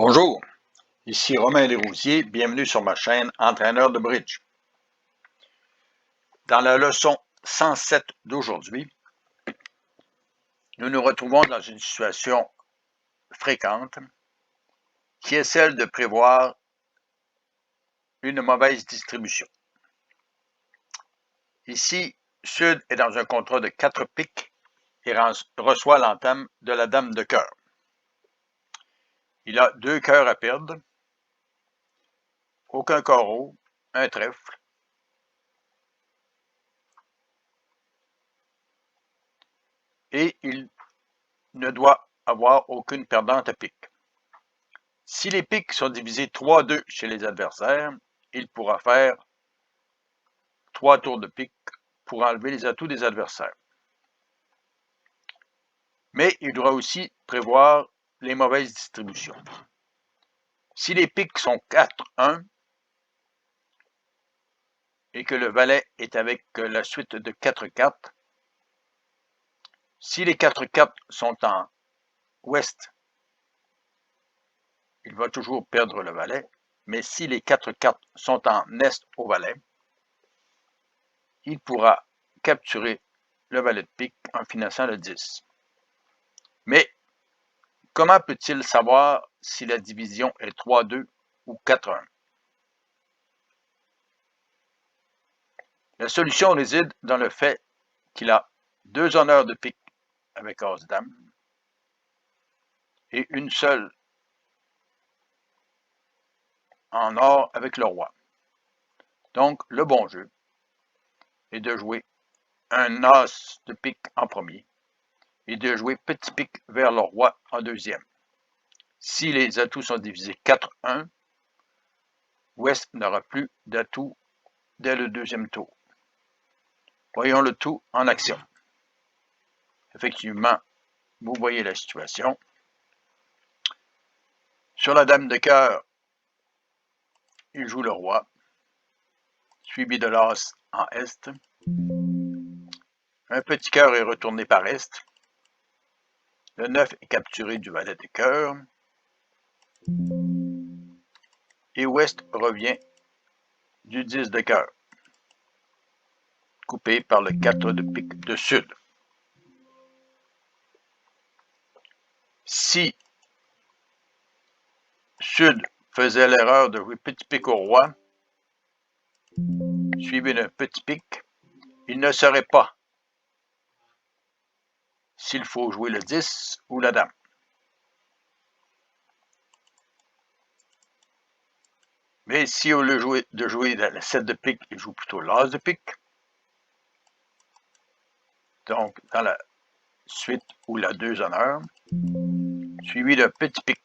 Bonjour, ici Romain Desrosiers, bienvenue sur ma chaîne Entraîneur de bridge. Dans la leçon 107 d'aujourd'hui, nous nous retrouvons dans une situation fréquente qui est celle de prévoir une mauvaise distribution. Ici, Sud est dans un contrat de 4 piques et reçoit l'entame de la dame de cœur. Il a 2 cœurs à perdre, aucun carreau, un trèfle, et il ne doit avoir aucune perdante à pique. Si les piques sont divisées 3-2 chez les adversaires, il pourra faire 3 tours de pique pour enlever les atouts des adversaires. Mais il doit aussi prévoir les mauvaises distributions. Si les piques sont 4-1 et que le valet est avec la suite de 4-4, si les 4-4 sont en ouest, il va toujours perdre le valet, mais si les 4-4 sont en est au valet, il pourra capturer le valet de pique en finançant le 10. Mais comment peut-il savoir si la division est 3-2 ou 4-1? La solution réside dans le fait qu'il a 2 honneurs de pique avec As-Dame et une seule en or avec le roi. Donc, le bon jeu est de jouer un As de pique en premier et de jouer petit pique vers le roi en deuxième. Si les atouts sont divisés 4-1, Ouest n'aura plus d'atout dès le deuxième tour. Voyons le tout en action. Effectivement, vous voyez la situation. Sur la dame de cœur, il joue le roi, suivi de l'as en est. Un petit cœur est retourné par est. Le 9 est capturé du valet de cœur. Et ouest revient du 10 de cœur, coupé par le 4 de pique de sud. Si Sud faisait l'erreur de jouer petit pique au roi, suivi d'un petit pique, il ne saurait pas s'il faut jouer le 10 ou la dame. Mais si au lieu de jouer le 7 de pique, il joue plutôt l'as de pique, donc dans la suite où il a 2 honneurs, suivi d'un petit pique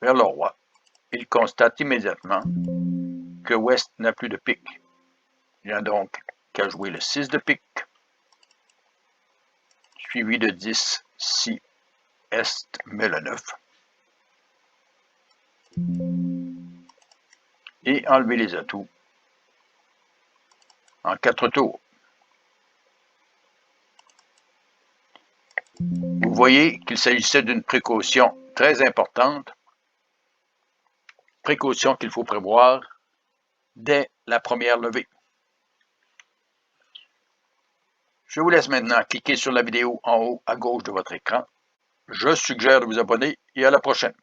vers le roi, il constate immédiatement que Ouest n'a plus de pique. Il n'a donc qu'à jouer le 6 de pique, suivi de 10 si Est met le 9, et enlever les atouts en 4 tours. Vous voyez qu'il s'agissait d'une précaution très importante, précaution qu'il faut prévoir dès la première levée. Je vous laisse maintenant cliquer sur la vidéo en haut à gauche de votre écran. Je suggère de vous abonner et à la prochaine.